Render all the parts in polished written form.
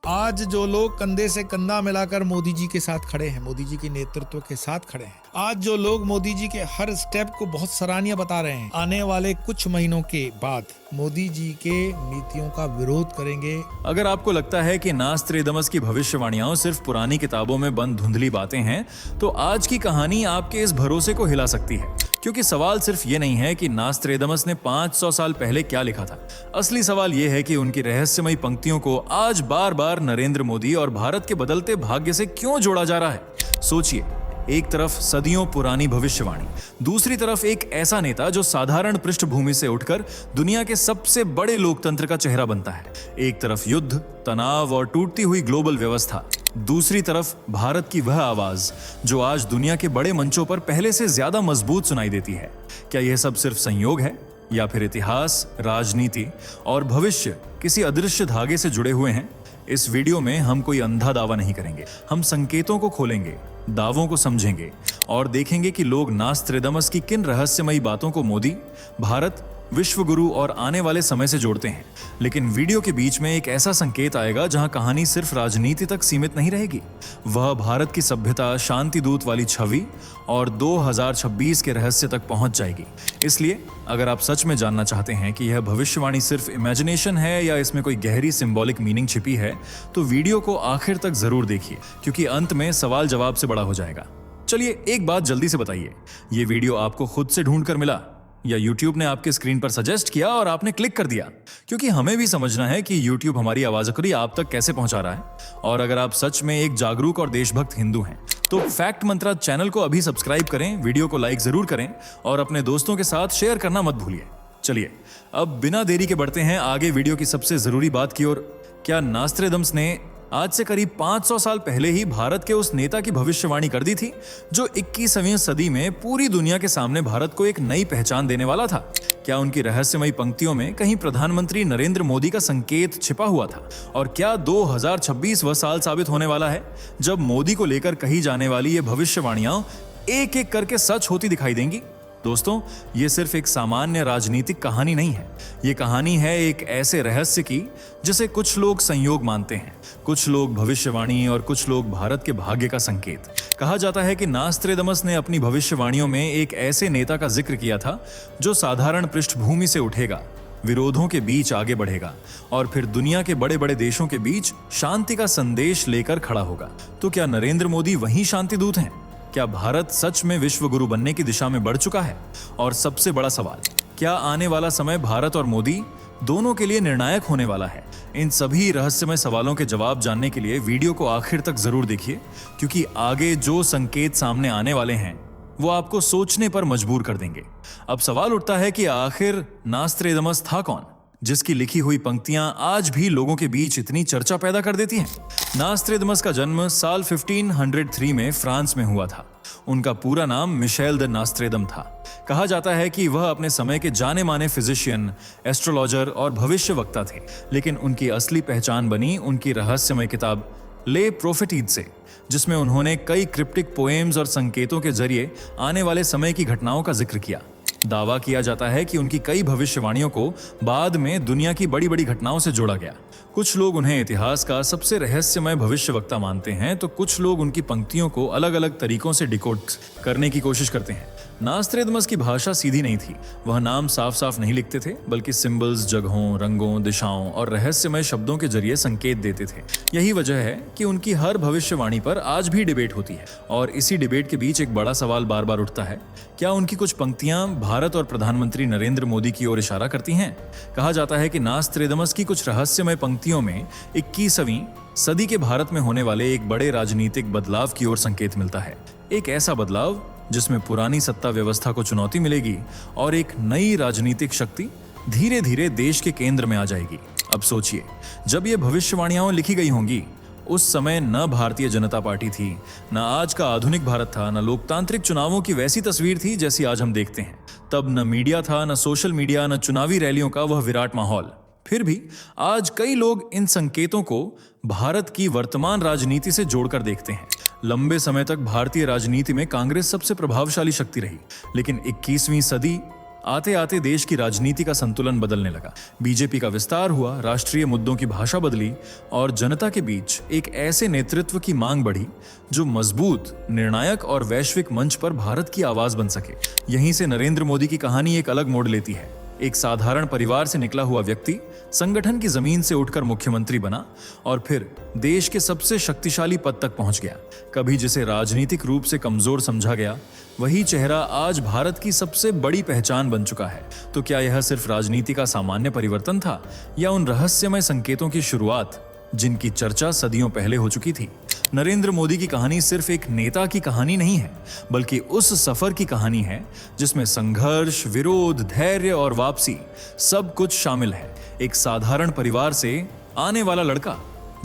आज जो लोग कंधे से कंधा मिलाकर मोदी जी के साथ खड़े हैं, मोदी जी के नेतृत्व के साथ खड़े हैं, आज जो लोग मोदी जी के हर स्टेप को बहुत सराहनीय बता रहे हैं, आने वाले कुछ महीनों के बाद मोदी जी के नीतियों का विरोध करेंगे। अगर आपको लगता है कि नास्त्रेदमस की भविष्यवाणियां सिर्फ पुरानी किताबों में बंद धुंधली बातें हैं, तो आज की कहानी आपके इस भरोसे को हिला सकती है। क्योंकि सवाल सिर्फ ये नहीं है कि नास्त्रेदमस ने 500 साल पहले क्या लिखा था। असली सवाल ये है कि उनकी रहस्यमयी पंक्तियों को आज बार बार नरेंद्र मोदी और भारत के बदलते भाग्य से क्यों जोड़ा जा रहा है। सोचिए, एक तरफ सदियों पुरानी भविष्यवाणी, दूसरी तरफ एक ऐसा नेता जो साधारण पृष्ठभूमि से उठकर दुनिया के सबसे बड़े लोकतंत्र का चेहरा बनता है। एक तरफ युद्ध, तनाव और टूटती हुई ग्लोबल व्यवस्था, दूसरी तरफ भारत की वह आवाज जो आज दुनिया के बड़े मंचों पर पहले से ज्यादा मजबूत सुनाई देती है। क्या यह सब सिर्फ संयोग है या फिर इतिहास, राजनीति और भविष्य किसी अदृश्य धागे से जुड़े हुए हैं? इस वीडियो में हम कोई अंधा दावा नहीं करेंगे। हम संकेतों को खोलेंगे, दावों को समझेंगे और देखेंगे कि लोग नास्त्रेदमस की किन रहस्यमयी बातों को मोदी, भारत, विश्व गुरु और आने वाले समय से जोड़ते हैं। लेकिन वीडियो के बीच में एक ऐसा संकेत आएगा जहां कहानी सिर्फ राजनीति तक सीमित नहीं रहेगी। वह भारत की सभ्यता, शांति दूत वाली छवि और 2026 के रहस्य तक पहुंच जाएगी। इसलिए अगर आप सच में जानना चाहते हैं कि यह भविष्यवाणी सिर्फ इमेजिनेशन है या इसमें कोई गहरी सिंबॉलिक मीनिंग छिपी है, तो वीडियो को आखिर तक जरूर देखिए, क्योंकि अंत में सवाल जवाब से बड़ा हो जाएगा। चलिए एक बात जल्दी से बताइए, ये वीडियो आपको खुद से ढूंढ कर मिला या YouTube ने आपके स्क्रीन पर सजेस्ट किया और आपने क्लिक कर दिया? क्योंकि हमें भी समझना है कि YouTube हमारी आवाज़ आप तक कैसे पहुंचा रहा है। और अगर आप सच में एक जागरूक और देशभक्त हिंदू हैं, तो फैक्ट मंत्रा चैनल को अभी सब्सक्राइब करें, वीडियो को लाइक जरूर करें और अपने दोस्तों के साथ शेयर करना मत भूलिए। चलिए अब बिना देरी के बढ़ते हैं आगे वीडियो की सबसे जरूरी बात की ओर। क्या नास्त्रेदमस ने आज से करीब 500 साल पहले ही भारत के उस नेता की भविष्यवाणी कर दी थी जो 21वीं सदी में पूरी दुनिया के सामने भारत को एक नई पहचान देने वाला था? क्या उनकी रहस्यमयी पंक्तियों में कहीं प्रधानमंत्री नरेंद्र मोदी का संकेत छिपा हुआ था? और क्या 2026 वह साल साबित होने वाला है जब मोदी को लेकर कही जाने वाली ये भविष्यवाणियां एक एक करके सच होती दिखाई देंगी? दोस्तों, ये सिर्फ एक सामान्य राजनीतिक कहानी नहीं है। ये कहानी है एक ऐसे रहस्य की जिसे कुछ लोग संयोग मानते हैं, कुछ लोग भविष्यवाणी और कुछ लोग भारत के भाग्य का संकेत। कहा जाता है कि नास्त्रेदमस ने अपनी भविष्यवाणियों में एक ऐसे नेता का जिक्र किया था जो साधारण पृष्ठभूमि से उठेगा, विरोधों के बीच आगे बढ़ेगा और फिर दुनिया के बड़े बड़े देशों के बीच शांति का संदेश लेकर खड़ा होगा। तो क्या नरेंद्र मोदी वही शांति दूत हैं? क्या भारत सच में विश्व गुरु बनने की दिशा में बढ़ चुका है? और सबसे बड़ा सवाल, क्या आने वाला समय भारत और मोदी दोनों के लिए निर्णायक होने वाला है? इन सभी रहस्यमय सवालों के जवाब जानने के लिए वीडियो को आखिर तक जरूर देखिए, क्योंकि आगे जो संकेत सामने आने वाले हैं वो आपको सोचने पर मजबूर कर देंगे। अब सवाल उठता है कि आखिर नास्त्रेदमस था कौन, जिसकी लिखी हुई पंक्तियां आज भी लोगों के बीच इतनी चर्चा पैदा कर देती हैं? नास्त्रेदमस का जन्म साल 1503 में फ्रांस में हुआ था। उनका पूरा नाम मिशेल द नास्त्रेदम था। कहा जाता है कि वह अपने समय के जाने माने फिजिशियन, एस्ट्रोलॉजर और भविष्यवक्ता थे, लेकिन उनकी असली पहचान बनी उनकी रहस्यमय किताब ले प्रोफेटीड से, जिसमें उन्होंने कई क्रिप्टिक पोएम्स और संकेतों के जरिए आने वाले समय की घटनाओं का जिक्र किया। दावा किया जाता है कि उनकी कई भविष्यवाणियों को बाद में दुनिया की बड़ी बड़ी घटनाओं से जोड़ा गया। कुछ लोग उन्हें इतिहास का सबसे रहस्यमय भविष्यवक्ता मानते हैं, तो कुछ लोग उनकी पंक्तियों को अलग अलग तरीकों से डिकोड करने की कोशिश करते हैं। नास्त्रेदमस की भाषा सीधी नहीं थी। वह नाम साफ साफ नहीं लिखते थे, बल्कि सिंबल्स, जगहों, रंगों, दिशाओं और रहस्यमय शब्दों के जरिए संकेत देते थे। यही वजह है कि उनकी हर भविष्यवाणी पर आज भी डिबेट होती है। और इसी डिबेट के बीच एक बड़ा सवाल बार बार उठता है, क्या उनकी कुछ पंक्तियां भारत और प्रधानमंत्री नरेंद्र मोदी की ओर इशारा करती हैं? कहा जाता है कि नास्त्रेदमस की कुछ रहस्यमय पंक्तियों में 21वीं सदी के भारत में होने वाले एक बड़े राजनीतिक बदलाव की ओर संकेत मिलता है। एक ऐसा बदलाव जिसमें पुरानी सत्ता व्यवस्था को चुनौती मिलेगी और एक नई राजनीतिक शक्ति धीरे धीरे देश के केंद्र में आ जाएगी। अब सोचिए, जब ये भविष्यवाणियां लिखी गई होंगी, उस समय न भारतीय जनता पार्टी थी, न आज का आधुनिक भारत था, न लोकतांत्रिक चुनावों की वैसी तस्वीर थी जैसी आज हम देखते हैं। तब न मीडिया था, न सोशल मीडिया, न चुनावी रैलियों का वह विराट माहौल। फिर भी आज कई लोग इन संकेतों को भारत की वर्तमान राजनीति से जोड़कर देखते हैं। लंबे समय तक भारतीय राजनीति में कांग्रेस सबसे प्रभावशाली शक्ति रही, लेकिन 21वीं सदी आते आते देश की राजनीति का संतुलन बदलने लगा। बीजेपी का विस्तार हुआ, राष्ट्रीय मुद्दों की भाषा बदली और जनता के बीच एक ऐसे नेतृत्व की मांग बढ़ी जो मजबूत, निर्णायक और वैश्विक मंच पर भारत की आवाज बन सके। यहीं से नरेंद्र मोदी की कहानी एक अलग मोड़ लेती है। एक साधारण परिवार से निकला हुआ व्यक्ति संगठन की जमीन से उठकर मुख्यमंत्री बना और फिर देश के सबसे शक्तिशाली पद तक पहुंच गया। कभी जिसे राजनीतिक रूप से कमजोर समझा गया, वही चेहरा आज भारत की सबसे बड़ी पहचान बन चुका है। तो क्या यह सिर्फ राजनीति का सामान्य परिवर्तन था या उन रहस्यमय संकेतों की शुरुआत जिनकी चर्चा सदियों पहले हो चुकी थी? नरेंद्र मोदी की कहानी सिर्फ एक नेता की कहानी नहीं है, बल्कि उस सफर की कहानी है जिसमें संघर्ष, विरोध, धैर्य और वापसी सब कुछ शामिल है। एक साधारण परिवार से आने वाला लड़का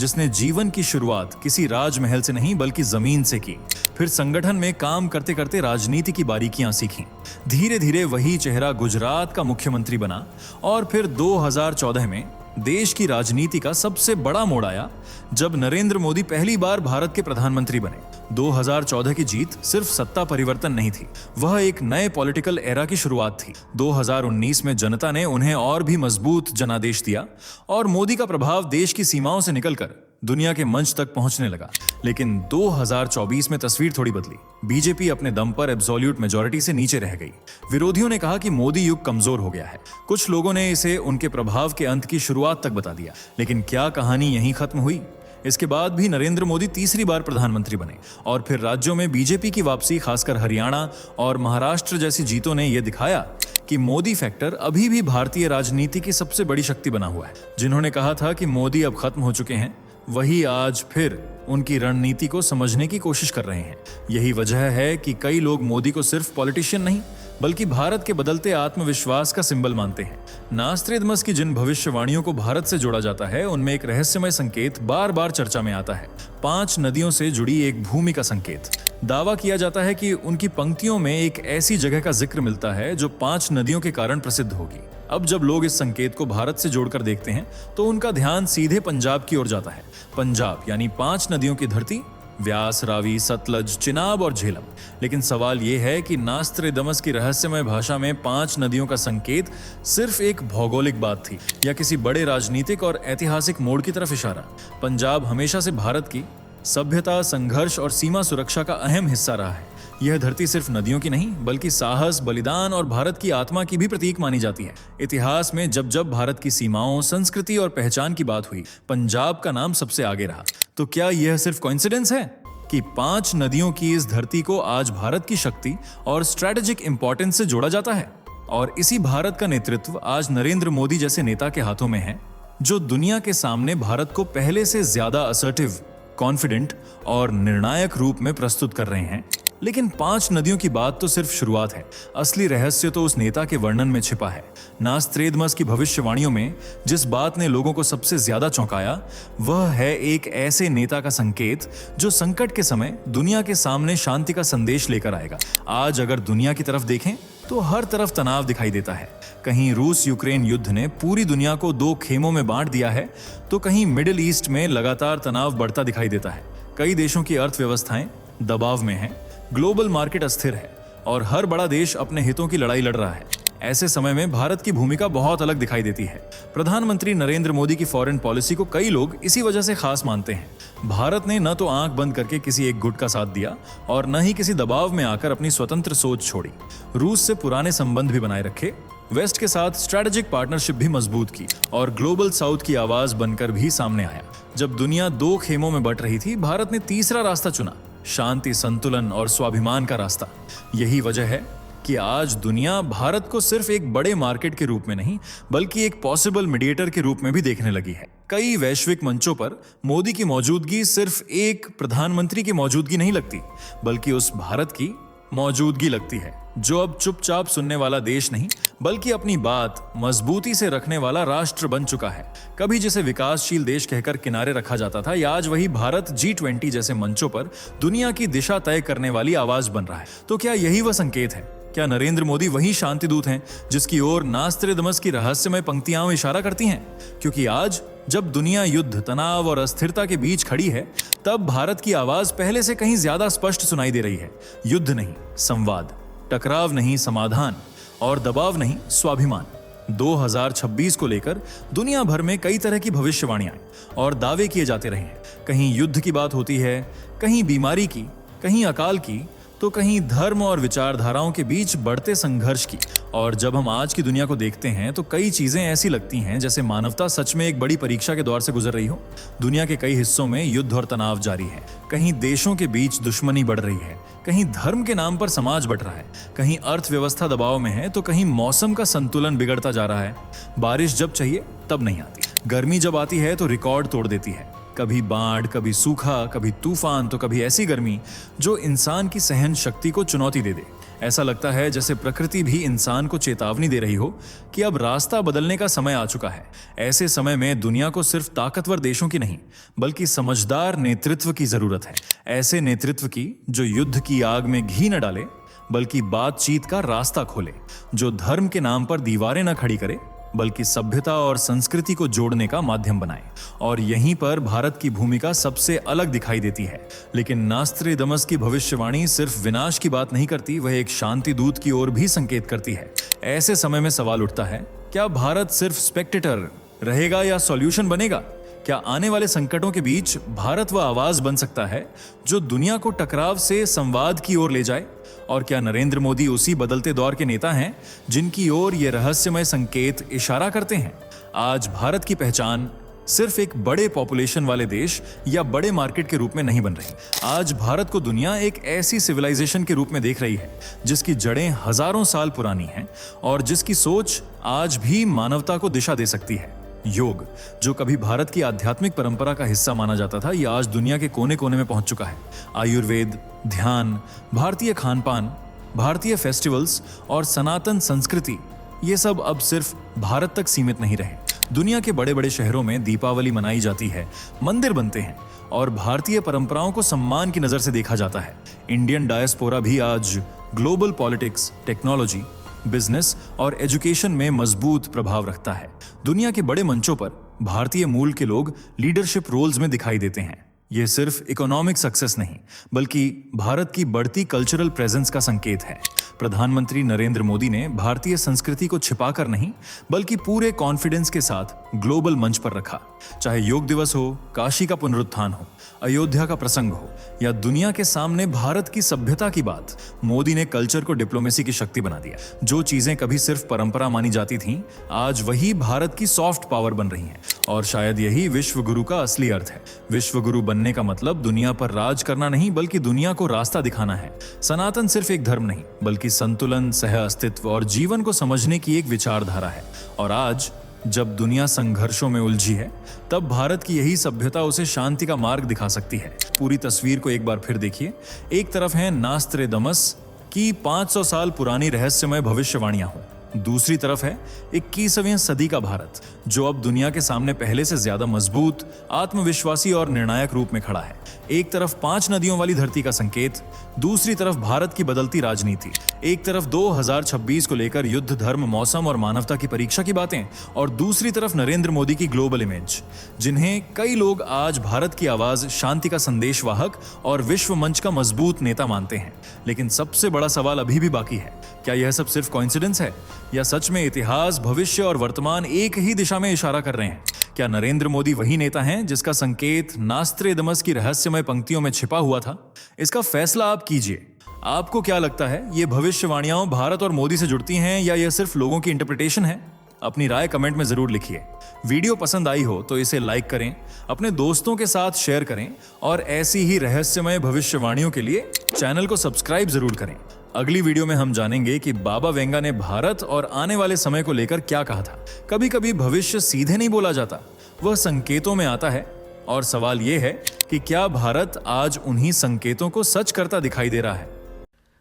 जिसने जीवन की शुरुआत किसी राजमहल से नहीं बल्कि जमीन से की, फिर संगठन में काम करते करते राजनीति की बारीकियां सीखी। धीरे धीरे वही चेहरा गुजरात का मुख्यमंत्री बना और फिर 2014 में देश की राजनीति का सबसे बड़ा मोड़ आया जब नरेंद्र मोदी पहली बार भारत के प्रधानमंत्री बने। 2014 की जीत सिर्फ सत्ता परिवर्तन नहीं थी, वह एक नए पॉलिटिकल एरा की शुरुआत थी। 2019 में जनता ने उन्हें और भी मजबूत जनादेश दिया और मोदी का प्रभाव देश की सीमाओं से निकलकर दुनिया के मंच तक पहुंचने लगा। लेकिन 2024 में तस्वीर थोड़ी बदली। बीजेपी अपने दम पर एब्सोल्यूट मेजॉरिटी से नीचे रह गई। विरोधियों ने कहा कि मोदी युग कमजोर हो गया है। कुछ लोगों ने इसे उनके प्रभाव के अंत की शुरुआत तक बता दिया। लेकिन क्या कहानी यहीं खत्म हुई? इसके बाद भी नरेंद्र मोदी तीसरी बार प्रधानमंत्री बने और फिर राज्यों में बीजेपी की वापसी, खासकर हरियाणा और महाराष्ट्र जैसी जीतों ने यह दिखाया कि मोदी फैक्टर अभी भी भारतीय राजनीति की सबसे बड़ी शक्ति बना हुआ है। जिन्होंने कहा था कि मोदी अब खत्म हो चुके हैं, वही आज फिर उनकी रणनीति को समझने की कोशिश कर रहे हैं। यही वजह है कि कई लोग मोदी को सिर्फ पॉलिटिशियन नहीं बल्कि भारत के बदलते आत्मविश्वास का सिंबल मानते हैं। नास्त्रेदमस की जिन भविष्यवाणियों को भारत से जोड़ा जाता है, उनमें एक रहस्यमय संकेत बार बार चर्चा में आता है। 5 नदियों से जुड़ी एक भूमि का संकेत। दावा किया जाता है कि उनकी पंक्तियों में एक ऐसी जगह का जिक्र मिलता है जो 5 नदियों के कारण प्रसिद्ध होगी। अब जब लोग इस संकेत को भारत से जोड़कर देखते हैं तो उनका ध्यान सीधे पंजाब की ओर जाता है। पंजाब यानी 5 नदियों की धरती, व्यास, रावी, सतलज, चिनाब और झेलम। लेकिन सवाल यह है कि नास्त्रेदमस की रहस्यमय भाषा में 5 नदियों का संकेत सिर्फ एक भौगोलिक बात थी या किसी बड़े राजनीतिक और ऐतिहासिक मोड़ की तरफ इशारा? पंजाब हमेशा से भारत की सभ्यता, संघर्ष और सीमा सुरक्षा का अहम हिस्सा रहा है। यह धरती सिर्फ नदियों की नहीं बल्कि साहस, बलिदान और भारत की आत्मा की भी प्रतीक मानी जाती है। इतिहास में जब जब भारत की सीमाओं, संस्कृति और पहचान की बात हुई, पंजाब का नाम सबसे आगे रहा। तो क्या यह सिर्फ कोइंसिडेंस है कि 5 नदियों की इस धरती को आज भारत की शक्ति और स्ट्रेटेजिक इंपॉर्टेंस से जोड़ा जाता है? और इसी भारत का नेतृत्व आज नरेंद्र मोदी जैसे नेता के हाथों में है, जो दुनिया के सामने भारत को पहले से ज्यादा असर्टिव, कॉन्फिडेंट और निर्णायक रूप में प्रस्तुत कर रहे हैं। लेकिन 5 नदियों की बात तो सिर्फ शुरुआत है। असली रहस्य तो उस नेता के वर्णन में छिपा है। नास्त्रेदमस की भविष्यवाणियों में जिस बात ने लोगों को सबसे ज्यादा चौंकाया, वह है एक ऐसे नेता का संकेत जो संकट के समय दुनिया के सामने शांति का संदेश लेकर आएगा। आज अगर दुनिया की तरफ देखें तो हर तरफ तनाव दिखाई देता है। कहीं रूस यूक्रेन युद्ध ने पूरी दुनिया को 2 खेमों में बांट दिया है, तो कहीं मिडिल ईस्ट में लगातार तनाव बढ़ता दिखाई देता है। कई देशों की अर्थव्यवस्थाएं दबाव में हैं, ग्लोबल मार्केट अस्थिर है और हर बड़ा देश अपने हितों की लड़ाई लड़ रहा है। ऐसे समय में भारत की भूमिका बहुत अलग दिखाई देती है। प्रधानमंत्री नरेंद्र मोदी की फॉरेन पॉलिसी को कई लोग इसी वजह से खास मानते हैं। भारत ने न तो आंख बंद करके किसी एक गुट का साथ दिया और न ही किसी दबाव में आकर अपनी स्वतंत्र सोच छोड़ी। रूस से पुराने संबंध भी बनाए रखे, वेस्ट के साथ स्ट्रेटेजिक पार्टनरशिप भी मजबूत की और ग्लोबल साउथ की आवाज बनकर भी सामने आया। जब दुनिया 2 खेमों में बंट रही थी, भारत ने तीसरा रास्ता चुना, शांति, संतुलन और स्वाभिमान का रास्ता। यही वजह है कि आज दुनिया भारत को सिर्फ एक बड़े मार्केट के रूप में नहीं बल्कि एक पॉसिबल मीडिएटर के रूप में भी देखने लगी है। कई वैश्विक मंचों पर मोदी की मौजूदगी सिर्फ एक प्रधानमंत्री की मौजूदगी नहीं लगती, बल्कि उस भारत की मौजूदगी लगती है जो अब चुपचाप सुनने वाला देश नहीं बल्कि अपनी बात मजबूती से रखने वाला राष्ट्र बन चुका है। कभी जिसे विकासशील देश कहकर किनारे रखा जाता था, या आज वही भारत G20 जैसे मंचों पर दुनिया की दिशा तय करने वाली आवाज बन रहा है। तो क्या यही वह संकेत है? क्या नरेंद्र मोदी वही शांति दूत हैं जिसकी ओर नास्त्रेदमस की रहस्यमय पंक्तियां इशारा करती हैं? क्योंकि आज जब दुनिया युद्ध, तनाव और अस्थिरता के बीच खड़ी है, तब भारत की आवाज पहले से कहीं ज्यादा स्पष्ट सुनाई दे रही है। युद्ध नहीं, संवाद, टकराव नहीं, समाधान, और दबाव नहीं, स्वाभिमान। 2026 को लेकर दुनिया भर में कई तरह की भविष्यवाणियां और दावे किए जाते रहे हैं। कहीं युद्ध की बात होती है, कहीं बीमारी की, कहीं अकाल की, तो कहीं धर्म और विचारधाराओं के बीच बढ़ते संघर्ष की। और जब हम आज की दुनिया को देखते हैं तो कई चीजें ऐसी लगती हैं जैसे मानवता सच में एक बड़ी परीक्षा के दौर से गुजर रही हो। दुनिया के कई हिस्सों में युद्ध और तनाव जारी है, कहीं देशों के बीच दुश्मनी बढ़ रही है, कहीं धर्म के नाम पर समाज बट रहा है, कहीं अर्थव्यवस्था दबाव में है, तो कहीं मौसम का संतुलन बिगड़ता जा रहा है। बारिश जब चाहिए तब नहीं आती, गर्मी जब आती है तो रिकॉर्ड तोड़ देती है। कभी बाढ़, कभी सूखा, कभी तूफान, तो कभी ऐसी गर्मी जो इंसान की सहन शक्ति को चुनौती दे दे। ऐसा लगता है जैसे प्रकृति भी इंसान को चेतावनी दे रही हो कि अब रास्ता बदलने का समय आ चुका है। ऐसे समय में दुनिया को सिर्फ ताकतवर देशों की नहीं बल्कि समझदार नेतृत्व की जरूरत है। ऐसे नेतृत्व की जो युद्ध की आग में घी न डाले बल्कि बातचीत का रास्ता खोले, जो धर्म के नाम पर दीवारें न खड़ी करे बल्कि सभ्यता और संस्कृति को जोड़ने का माध्यम बनाए। और यहीं पर भारत की भूमिका सबसे अलग दिखाई देती है। लेकिन नास्त्रेदमस की भविष्यवाणी सिर्फ विनाश की बात नहीं करती, वह एक शांति दूत की ओर भी संकेत करती है। ऐसे समय में सवाल उठता है, क्या भारत सिर्फ स्पेक्टेटर रहेगा या सॉल्यूशन बनेगा? क्या आने वाले संकटों के बीच भारत वह आवाज बन सकता है जो दुनिया को टकराव से संवाद की ओर ले जाए? और क्या नरेंद्र मोदी उसी बदलते दौर के नेता हैं जिनकी ओर ये रहस्यमय संकेत इशारा करते हैं? आज भारत की पहचान सिर्फ एक बड़े पॉपुलेशन वाले देश या बड़े मार्केट के रूप में नहीं बन रही। आज भारत को दुनिया एक ऐसी सिविलाइजेशन के रूप में देख रही है जिसकी जड़ें हजारों साल पुरानी हैं और जिसकी सोच आज भी मानवता को दिशा दे सकती है। योग, जो कभी भारत की आध्यात्मिक परंपरा का हिस्सा माना जाता था, यह आज दुनिया के कोने कोने में पहुंच चुका है। आयुर्वेद, ध्यान, भारतीय खानपान, भारतीय फेस्टिवल्स और सनातन संस्कृति, ये सब अब सिर्फ भारत तक सीमित नहीं रहे। दुनिया के बड़े बड़े शहरों में दीपावली मनाई जाती है, मंदिर बनते हैं और भारतीय परंपराओं को सम्मान की नजर से देखा जाता है। इंडियन डायस्पोरा भी आज ग्लोबल पॉलिटिक्स, टेक्नोलॉजी, बिजनेस और एजुकेशन में मजबूत प्रभाव रखता है। दुनिया के बड़े मंचों पर भारतीय मूल के लोग लीडरशिप रोल्स में दिखाई देते हैं। यह सिर्फ इकोनॉमिक सक्सेस नहीं बल्कि भारत की बढ़ती कल्चरल प्रेजेंस का संकेत है। प्रधानमंत्री नरेंद्र मोदी ने भारतीय संस्कृति को छिपाकर नहीं बल्कि पूरे कॉन्फिडेंस के साथ ग्लोबल मंच पर रखा। चाहे योग दिवस हो, काशी का पुनरुत्थान हो, अयोध्या का प्रसंग हो या दुनिया के सामने भारत की सभ्यता की बात, मोदी ने कल्चर को डिप्लोमेसी की शक्ति बना दिया। जो चीजें कभी सिर्फ परंपरा मानी जाती थीं, आज वही भारत की सॉफ्ट पावर बन रही हैं। और शायद यही विश्व गुरु का असली अर्थ है। विश्व गुरु बनने का मतलब दुनिया पर राज करना नहीं बल्कि दुनिया को रास्ता दिखाना है। सनातन सिर्फ एक धर्म नहीं बल्कि संतुलन, सह अस्तित्व और जीवन को समझने की एक विचारधारा है। और आज जब दुनिया संघर्षों में उलझी है, तब भारत की यही सभ्यता उसे शांति का मार्ग दिखा सकती है। पूरी तस्वीर को एक बार फिर देखिए। एक तरफ है नास्त्रेदमस की 500 साल पुरानी रहस्यमय भविष्यवाणियां हो, दूसरी तरफ है 21वीं सदी का भारत जो अब दुनिया के सामने पहले से ज्यादा मजबूत, आत्मविश्वासी और निर्णायक रूप में खड़ा है। एक तरफ 5 नदियों वाली धरती का संकेत, दूसरी तरफ भारत की बदलती राजनीति। एक तरफ 2026 को लेकर युद्ध, धर्म, मौसम और मानवता की परीक्षा की बातें, और दूसरी तरफ नरेंद्र मोदी की ग्लोबल इमेज, जिन्हें कई लोग आज भारत की आवाज, शांति का संदेशवाहक और विश्व मंच का मजबूत नेता मानते हैं। लेकिन सबसे बड़ा सवाल अभी भी बाकी है, क्या यह सब सिर्फ कोइंसिडेंस है या सच में इतिहास, भविष्य और वर्तमान एक ही दिशा में इशारा कर रहे हैं? क्या नरेंद्र मोदी वही नेता हैं जिसका संकेत नास्त्रेदमस की रहस्यमय पंक्तियों में छिपा हुआ था? इसका फैसला आप कीजिए। आपको क्या लगता है, ये भविष्यवाणियां भारत और मोदी से जुड़ती हैं या यह सिर्फ लोगों की इंटरप्रिटेशन है? अपनी राय कमेंट में जरूर लिखिए। वीडियो पसंद आई हो तो इसे लाइक करें, अपने दोस्तों के साथ शेयर करें और ऐसी ही रहस्यमय भविष्यवाणियों के लिए चैनल को सब्सक्राइब जरूर करें। अगली वीडियो में हम जानेंगे कि बाबा वेंगा ने भारत और आने वाले समय को लेकर क्या कहा था। कभी कभी भविष्य सीधे नहीं बोला जाता, वह संकेतों में आता है। और सवाल यह है कि क्या भारत आज उन्हीं संकेतों को सच करता दिखाई दे रहा है?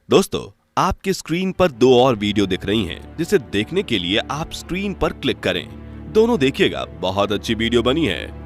दोस्तों, आपके स्क्रीन पर 2 और वीडियो दिख रही हैं, जिसे देखने के लिए आप स्क्रीन पर क्लिक करें। दोनों देखिएगा, बहुत अच्छी वीडियो बनी है।